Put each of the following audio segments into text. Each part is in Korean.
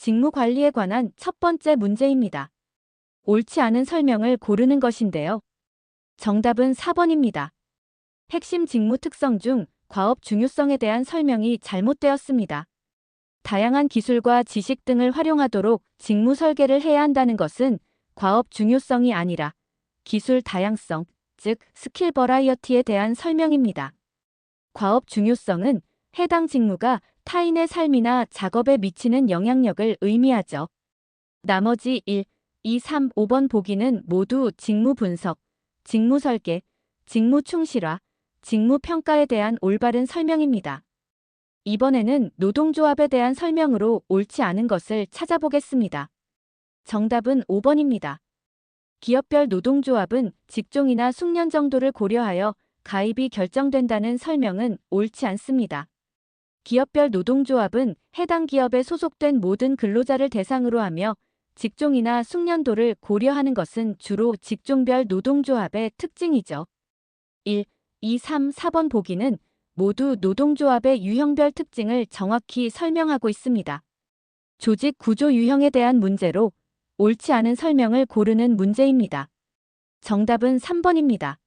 직무 관리에 관한 첫 번째 문제입니다. 옳지 않은 설명을 고르는 것인데요. 정답은 4번입니다. 핵심 직무 특성 중 과업 중요성에 대한 설명이 잘못되었습니다. 다양한 기술과 지식 등을 활용하도록 직무 설계를 해야 한다는 것은 과업 중요성이 아니라 기술 다양성, 즉 스킬 버라이어티에 대한 설명입니다. 과업 중요성은 해당 직무가 타인의 삶이나 작업에 미치는 영향력을 의미하죠. 나머지 1, 2, 3, 5번 보기는 모두 직무 분석, 직무 설계, 직무 충실화, 직무 평가에 대한 올바른 설명입니다. 이번에는 노동조합에 대한 설명으로 옳지 않은 것을 찾아보겠습니다. 정답은 5번입니다. 기업별 노동조합은 직종이나 숙련 정도를 고려하여 가입이 결정된다는 설명은 옳지 않습니다. 기업별 노동조합은 해당 기업에 소속된 모든 근로자를 대상으로 하며 직종이나 숙련도를 고려하는 것은 주로 직종별 노동조합의 특징이죠. 1, 2, 3, 4번 보기는 모두 노동조합의 유형별 특징을 정확히 설명하고 있습니다. 조직 구조 유형에 대한 문제로 옳지 않은 설명을 고르는 문제입니다. 정답은 3번입니다.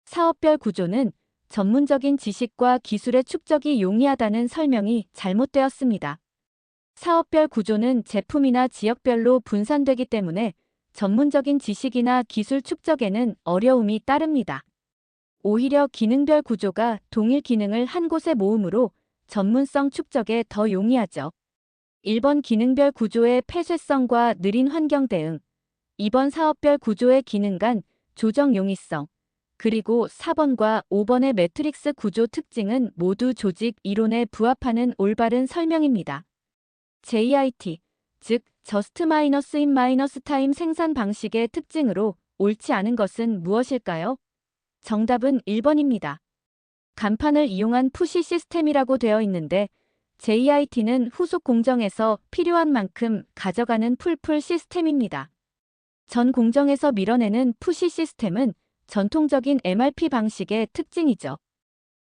사업별 구조는 전문적인 지식과 기술의 축적이 용이하다는 설명이 잘못되었습니다. 사업별 구조는 제품이나 지역별로 분산되기 때문에 전문적인 지식이나 기술 축적에는 어려움이 따릅니다. 오히려 기능별 구조가 동일 기능을 한 곳에 모으므로 전문성 축적에 더 용이하죠. 1번 기능별 구조의 폐쇄성과 느린 환경 대응, 2번 사업별 구조의 기능 간 조정 용이성, 그리고 4번과 5번의 매트릭스 구조 특징은 모두 조직 이론에 부합하는 올바른 설명입니다. JIT, 즉 Just Minus in Minus Time 생산 방식의 특징으로 옳지 않은 것은 무엇일까요? 정답은 1번입니다. 간판을 이용한 푸시 시스템이라고 되어 있는데 JIT는 후속 공정에서 필요한 만큼 가져가는 풀풀 시스템입니다. 전 공정에서 밀어내는 푸시 시스템은 전통적인 MRP 방식의 특징이죠.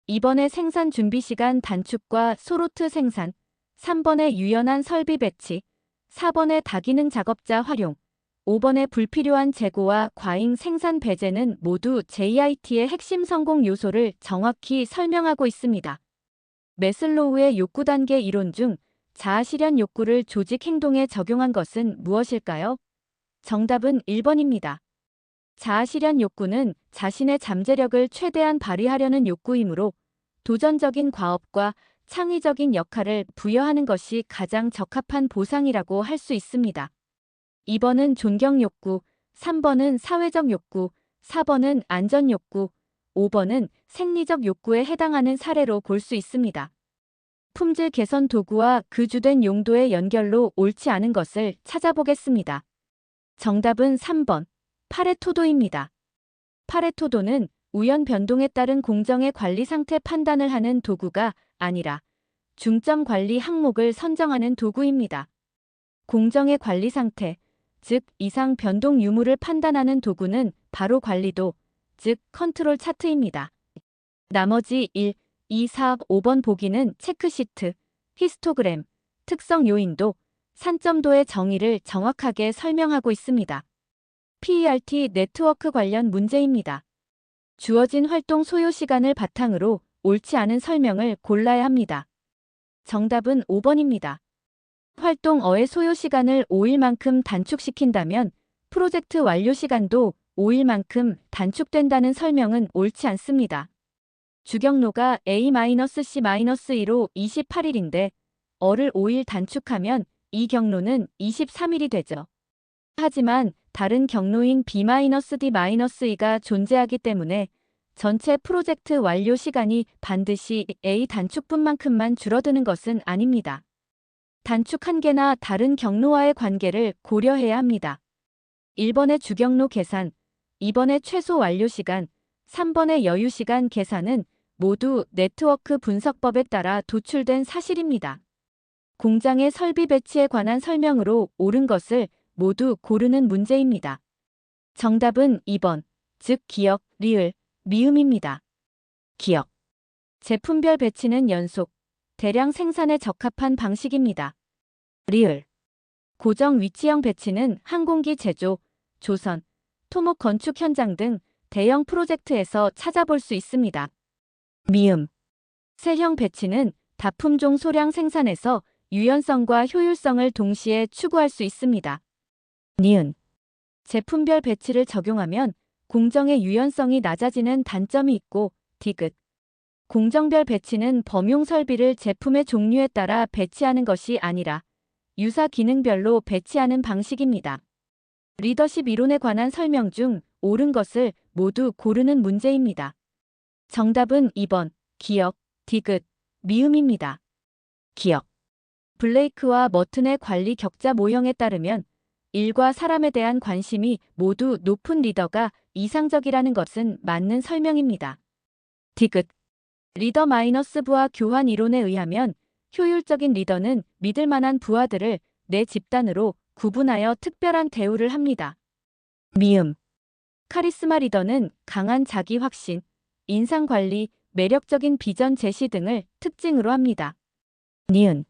2번의 생산 준비 시간 단축과 소로트 생산, 3번의 유연한 설비 배치, 4번의 다기능 작업자 활용, 5번의 불필요한 재고와 과잉 생산 배제는 모두 JIT의 핵심 성공 요소를 정확히 설명하고 있습니다. 매슬로우의 욕구 단계 이론 중 자아 실현 욕구를 조직 행동에 적용한 것은 무엇일까요? 정답은 1번입니다. 자아 실현 욕구는 자신의 잠재력을 최대한 발휘하려는 욕구이므로 도전적인 과업과 창의적인 역할을 부여하는 것이 가장 적합한 보상이라고 할 수 있습니다. 2번은 존경 욕구, 3번은 사회적 욕구, 4번은 안전 욕구, 5번은 생리적 욕구에 해당하는 사례로 볼 수 있습니다. 품질 개선 도구와 그 주된 용도의 연결로 옳지 않은 것을 찾아보겠습니다. 정답은 3번, 파레토도입니다. 파레토도는 우연 변동에 따른 공정의 관리 상태 판단을 하는 도구가 아니라 중점 관리 항목을 선정하는 도구입니다. 공정의 관리 상태, 즉 이상 변동 유무를 판단하는 도구는 바로 관리도, 즉 컨트롤 차트입니다. 나머지 1, 2, 4, 5번 보기는 체크시트, 히스토그램, 특성 요인도, 산점도의 정의를 정확하게 설명하고 있습니다. PERT 네트워크 관련 문제입니다. 주어진 활동 소요 시간을 바탕으로 옳지 않은 설명을 골라야 합니다. 정답은 5번입니다. 활동어의 소요 시간을 5일만큼 단축시킨다면 프로젝트 완료 시간도 5일만큼 단축된다는 설명은 옳지 않습니다. 주경로가 A-C-2로 28일인데 어를 5일 단축하면 이 경로는 23일이 되죠. 하지만 다른 경로인 B-D-E가 존재하기 때문에 전체 프로젝트 완료 시간이 반드시 A 단축분만큼만 줄어드는 것은 아닙니다. 단축 한계나 다른 경로와의 관계를 고려해야 합니다. 1번의 주경로 계산, 2번의 최소 완료 시간, 3번의 여유 시간 계산은 모두 네트워크 분석법에 따라 도출된 사실입니다. 공장의 설비 배치에 관한 설명으로 옳은 것을 모두 고르는 문제입니다. 정답은 2번, 즉 기역, 리을, 미음입니다. 기역. 제품별 배치는 연속, 대량 생산에 적합한 방식입니다. 리을. 고정 위치형 배치는 항공기 제조, 조선, 토목 건축 현장 등 대형 프로젝트에서 찾아볼 수 있습니다. 미음. 세형 배치는 다품종 소량 생산에서 유연성과 효율성을 동시에 추구할 수 있습니다. 니은. 제품별 배치를 적용하면 공정의 유연성이 낮아지는 단점이 있고, 디귿. 공정별 배치는 범용 설비를 제품의 종류에 따라 배치하는 것이 아니라 유사 기능별로 배치하는 방식입니다. 리더십 이론에 관한 설명 중 옳은 것을 모두 고르는 문제입니다. 정답은 2번, 기역, 디귿, 미음입니다. 기역. 블레이크와 머튼의 관리 격자 모형에 따르면 일과 사람에 대한 관심이 모두 높은 리더가 이상적이라는 것은 맞는 설명입니다. 디귿. 리더 마이너스 부하 교환 이론에 의하면 효율적인 리더는 믿을 만한 부하들을 내 집단으로 구분하여 특별한 대우를 합니다. 미음. 카리스마 리더는 강한 자기 확신, 인상 관리, 매력적인 비전 제시 등을 특징으로 합니다. 니은.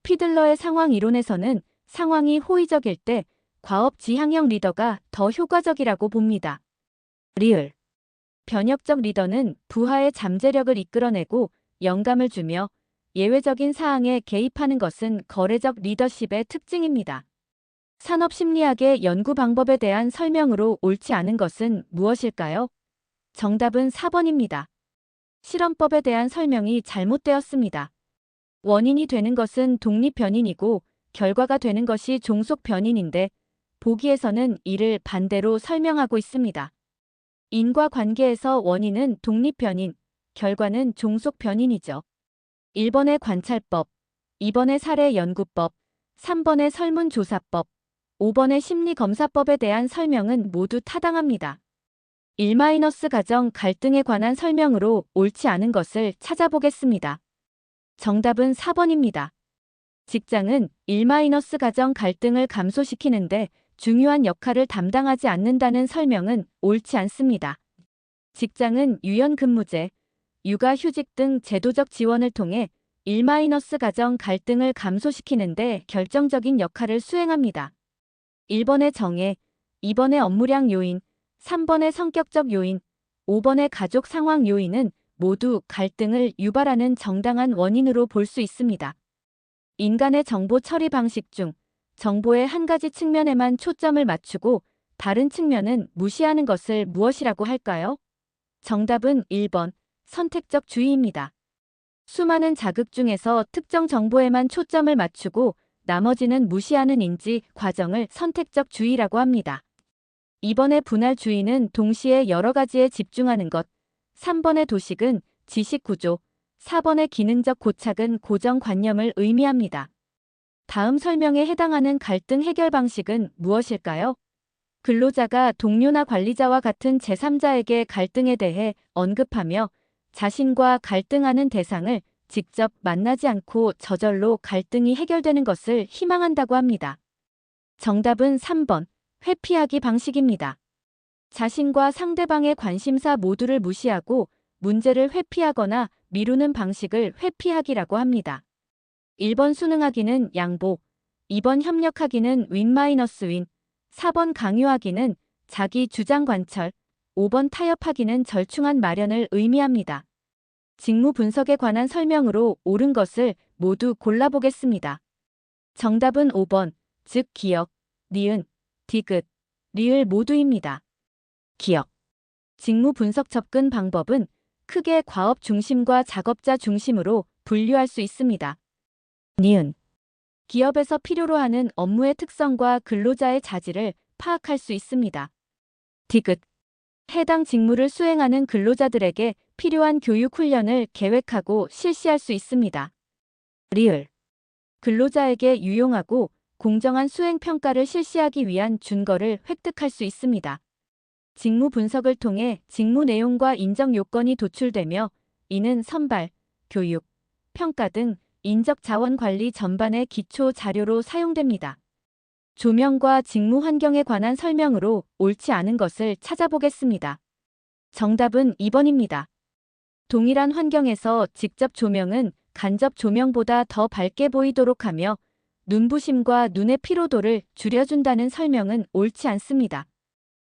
피들러의 상황 이론에서는 상황이 호의적일 때 과업 지향형 리더가 더 효과적이라고 봅니다. 리을. 변혁적 리더는 부하의 잠재력을 이끌어내고 영감을 주며 예외적인 사항에 개입하는 것은 거래적 리더십의 특징입니다. 산업심리학의 연구 방법에 대한 설명으로 옳지 않은 것은 무엇일까요? 정답은 4번입니다. 실험법에 대한 설명이 잘못되었습니다. 원인이 되는 것은 독립 변인이고 결과가 되는 것이 종속 변인인데 보기에서는 이를 반대로 설명하고 있습니다. 인과관계에서 원인은 독립 변인, 결과는 종속 변인이죠. 1번의 관찰법, 2번의 사례 연구법, 3번의 설문조사법, 5번의 심리검사법에 대한 설명은 모두 타당합니다. 1- 가정 갈등에 관한 설명으로 옳지 않은 것을 찾아보겠습니다. 정답은 4번입니다. 직장은 1- 가정 갈등을 감소시키는데 중요한 역할을 담당하지 않는다는 설명은 옳지 않습니다. 직장은 유연근무제, 육아휴직 등 제도적 지원을 통해 1- 가정 갈등을 감소시키는데 결정적인 역할을 수행합니다. 1번의 정해, 2번의 업무량 요인, 3번의 성격적 요인, 5번의 가족 상황 요인은 모두 갈등을 유발하는 정당한 원인으로 볼 수 있습니다. 인간의 정보 처리 방식 중 정보의 한 가지 측면에만 초점을 맞추고 다른 측면은 무시하는 것을 무엇이라고 할까요? 정답은 1번, 선택적 주의입니다. 수많은 자극 중에서 특정 정보에만 초점을 맞추고 나머지는 무시하는 인지 과정을 선택적 주의라고 합니다. 2번의 분할 주의는 동시에 여러 가지에 집중하는 것, 3번의 도식은 지식 구조, 4번의 기능적 고착은 고정관념을 의미합니다. 다음 설명에 해당하는 갈등 해결 방식은 무엇일까요? 근로자가 동료나 관리자와 같은 제3자에게 갈등에 대해 언급하며 자신과 갈등하는 대상을 직접 만나지 않고 저절로 갈등이 해결되는 것을 희망한다고 합니다. 정답은 3번, 회피하기 방식입니다. 자신과 상대방의 관심사 모두를 무시하고 문제를 회피하거나 미루는 방식을 회피하기라고 합니다. 1번 순응하기는 양보, 2번 협력하기는 윈-윈, 4번 강요하기는 자기 주장 관철, 5번 타협하기는 절충안 마련을 의미합니다. 직무 분석에 관한 설명으로 옳은 것을 모두 골라보겠습니다. 정답은 5번, 즉 기역, 니은, 디귿, 리을 모두입니다. 기역. 직무 분석 접근 방법은 크게 과업 중심과 작업자 중심으로 분류할 수 있습니다. 니은. 기업에서 필요로 하는 업무의 특성과 근로자의 자질을 파악할 수 있습니다. 디귿. 해당 직무를 수행하는 근로자들에게 필요한 교육 훈련을 계획하고 실시할 수 있습니다. 리을. 근로자에게 유용하고 공정한 수행 평가를 실시하기 위한 준거를 획득할 수 있습니다. 직무 분석을 통해 직무 내용과 인적 요건이 도출되며 이는 선발, 교육, 평가 등 인적 자원 관리 전반의 기초 자료로 사용됩니다. 조명과 직무 환경에 관한 설명으로 옳지 않은 것을 찾아보겠습니다. 정답은 2번입니다. 동일한 환경에서 직접 조명은 간접 조명보다 더 밝게 보이도록 하며 눈부심과 눈의 피로도를 줄여준다는 설명은 옳지 않습니다.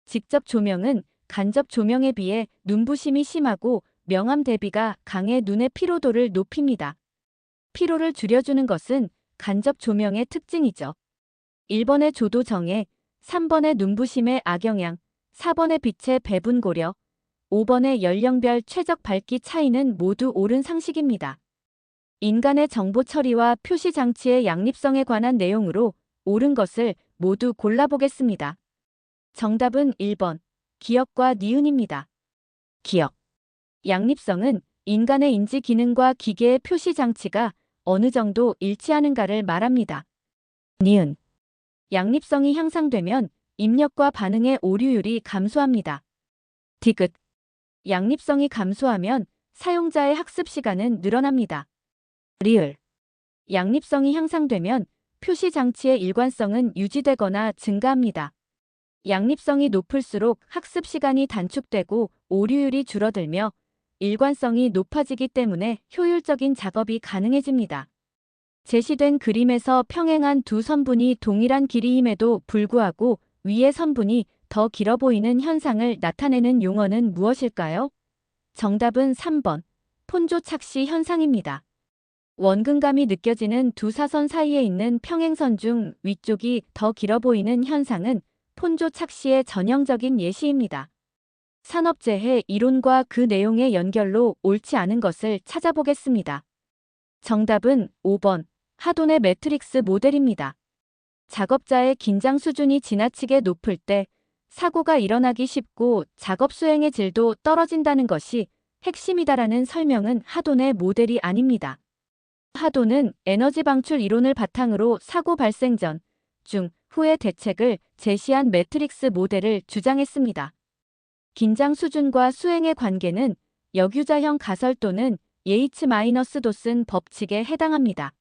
직접 조명은 간접 조명에 비해 눈부심이 심하고 명암 대비가 강해 눈의 피로도를 높입니다. 피로를 줄여주는 것은 간접 조명의 특징이죠. 1번의 조도 정해, 3번의 눈부심의 악영향, 4번의 빛의 배분 고려, 5번의 연령별 최적 밝기 차이는 모두 옳은 상식입니다. 인간의 정보 처리와 표시 장치의 양립성에 관한 내용으로 옳은 것을 모두 골라보겠습니다. 정답은 1번, 기억과 니은입니다. 기억. 양립성은 인간의 인지 기능과 기계의 표시 장치가 어느 정도 일치하는가를 말합니다. 니은. 양립성이 향상되면 입력과 반응의 오류율이 감소합니다. 디귿. 양립성이 감소하면 사용자의 학습 시간은 늘어납니다. 리을. 양립성이 향상되면 표시 장치의 일관성은 유지되거나 증가합니다. 양립성이 높을수록 학습 시간이 단축되고 오류율이 줄어들며 일관성이 높아지기 때문에 효율적인 작업이 가능해집니다. 제시된 그림에서 평행한 두 선분이 동일한 길이임에도 불구하고 위의 선분이 더 길어 보이는 현상을 나타내는 용어는 무엇일까요? 정답은 3번, 폰조 착시 현상입니다. 원근감이 느껴지는 두 사선 사이에 있는 평행선 중 위쪽이 더 길어 보이는 현상은 폰조 착시의 전형적인 예시입니다. 산업재해 이론과 그 내용의 연결로 옳지 않은 것을 찾아보겠습니다. 정답은 5번, 하돈의 매트릭스 모델입니다. 작업자의 긴장 수준이 지나치게 높을 때 사고가 일어나기 쉽고 작업 수행의 질도 떨어진다는 것이 핵심이다라는 설명은 하돈의 모델이 아닙니다. 하돈은 에너지 방출 이론을 바탕으로 사고 발생 전, 중, 후의 대책을 제시한 매트릭스 모델을 주장했습니다. 긴장 수준과 수행의 관계는 역유자형 가설 또는 예이츠-도슨 법칙에 해당합니다.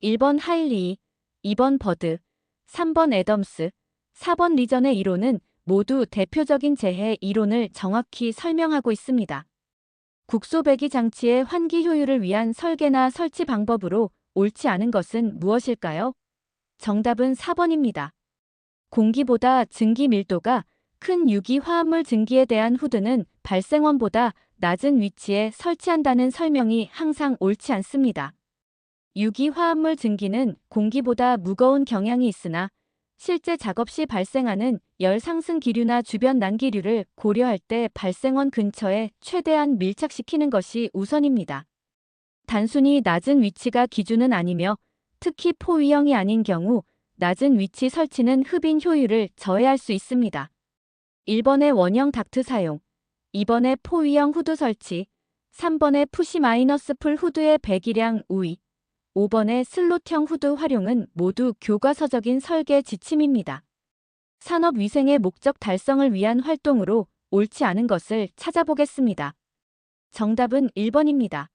1번 하일리, 2번 버드, 3번 애덤스, 4번 리전의 이론은 모두 대표적인 재해 이론을 정확히 설명하고 있습니다. 국소배기 장치의 환기 효율을 위한 설계나 설치 방법으로 옳지 않은 것은 무엇일까요? 정답은 4번입니다. 공기보다 증기 밀도가 큰 유기 화합물 증기에 대한 후드는 발생원보다 낮은 위치에 설치한다는 설명이 항상 옳지 않습니다. 유기 화합물 증기는 공기보다 무거운 경향이 있으나 실제 작업 시 발생하는 열 상승 기류나 주변 난기류를 고려할 때 발생원 근처에 최대한 밀착시키는 것이 우선입니다. 단순히 낮은 위치가 기준은 아니며 특히 포위형이 아닌 경우 낮은 위치 설치는 흡인 효율을 저해할 수 있습니다. 1번의 원형 닥트 사용, 2번의 포위형 후드 설치, 3번의 푸시-풀 후드의 배기량 우위, 5번의 슬롯형 후드 활용은 모두 교과서적인 설계 지침입니다. 산업위생의 목적 달성을 위한 활동으로 옳지 않은 것을 찾아보겠습니다. 정답은 1번입니다.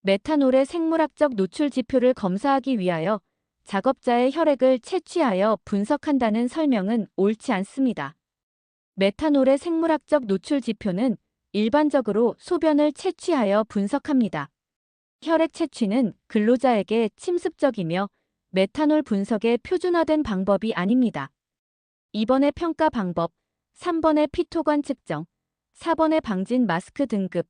메탄올의 생물학적 노출 지표를 검사하기 위하여 작업자의 혈액을 채취하여 분석한다는 설명은 옳지 않습니다. 메탄올의 생물학적 노출 지표는 일반적으로 소변을 채취하여 분석합니다. 혈액 채취는 근로자에게 침습적이며 메탄올 분석의 표준화된 방법이 아닙니다. 2번의 평가 방법, 3번의 피토관 측정, 4번의 방진 마스크 등급,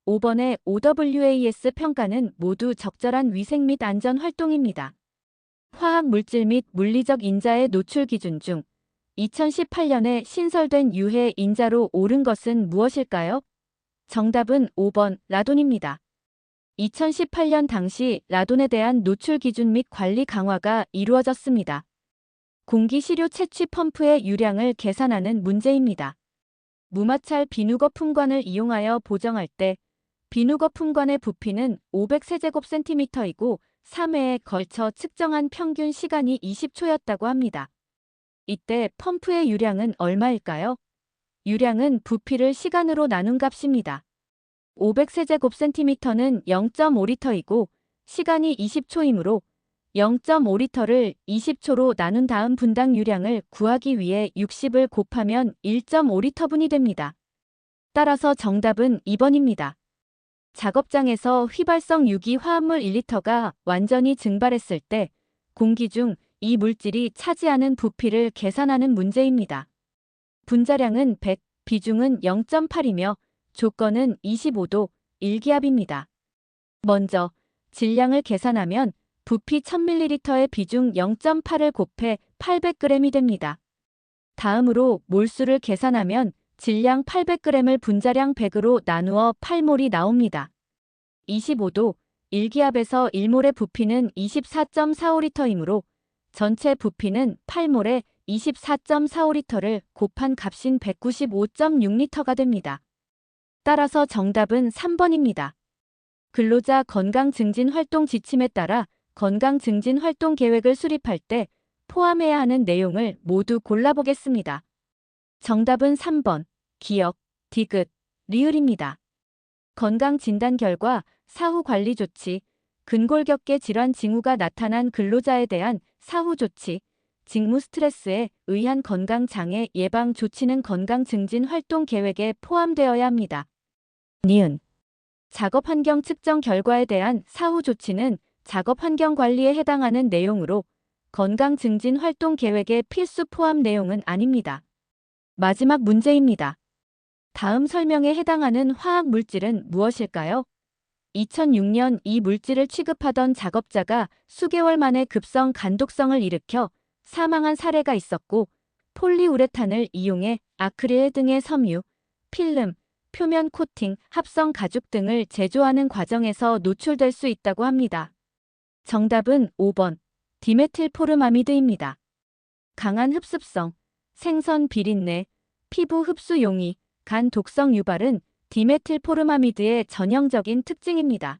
5번의 OWAS 평가는 모두 적절한 위생 및 안전 활동입니다. 화학 물질 및 물리적 인자의 노출 기준 중 2018년에 신설된 유해 인자로 옳은 것은 무엇일까요? 정답은 5번 라돈입니다. 2018년 당시 라돈에 대한 노출 기준 및 관리 강화가 이루어졌습니다. 공기시료 채취 펌프의 유량을 계산하는 문제입니다. 무마찰 비누거 품관을 이용하여 보정할 때 비누거 품관의 부피는 500세제곱센티미터이고 3회에 걸쳐 측정한 평균 시간이 20초였다고 합니다. 이때 펌프의 유량은 얼마일까요? 유량은 부피를 시간으로 나눈 값입니다. 500세제곱센티미터는 0.5리터이고 시간이 20초이므로 0.5리터를 20초로 나눈 다음 분당 유량을 구하기 위해 60을 곱하면 1.5리터분이 됩니다. 따라서 정답은 2번입니다. 작업장에서 휘발성 유기 화합물 1리터가 완전히 증발했을 때 공기 중 이 물질이 차지하는 부피를 계산하는 문제입니다. 분자량은 100, 비중은 0.8이며 조건은 25도, 일기압입니다. 먼저 질량을 계산하면 부피 1000ml의 비중 0.8을 곱해 800g이 됩니다. 다음으로 몰수를 계산하면 질량 800g을 분자량 100으로 나누어 8몰이 나옵니다. 25도, 일기압에서 1몰의 부피는 24.45리터이므로 전체 부피는 8몰에 24.45리터를 곱한 값인 195.6리터가 됩니다. 따라서 정답은 3번입니다. 근로자 건강증진활동 지침에 따라 건강증진활동 계획을 수립할 때 포함해야 하는 내용을 모두 골라보겠습니다. 정답은 3번, 기역, 디귿, 리을입니다. 건강진단 결과 사후 관리 조치, 근골격계 질환 징후가 나타난 근로자에 대한 사후 조치, 직무 스트레스에 의한 건강장애 예방 조치는 건강증진활동 계획에 포함되어야 합니다. 니은. 작업환경 측정 결과에 대한 사후 조치는 작업환경 관리에 해당하는 내용으로 건강증진활동 계획의 필수 포함 내용은 아닙니다. 마지막 문제입니다. 다음 설명에 해당하는 화학 물질은 무엇일까요? 2006년 이 물질을 취급하던 작업자가 수개월 만에 급성 간독성을 일으켜 사망한 사례가 있었고 폴리우레탄을 이용해 아크릴 등의 섬유, 필름, 표면 코팅, 합성 가죽 등을 제조하는 과정에서 노출될 수 있다고 합니다. 정답은 5번, 디메틸포르마미드입니다. 강한 흡습성, 생선 비린내, 피부 흡수 용이, 간 독성 유발은 디메틸포르마미드의 전형적인 특징입니다.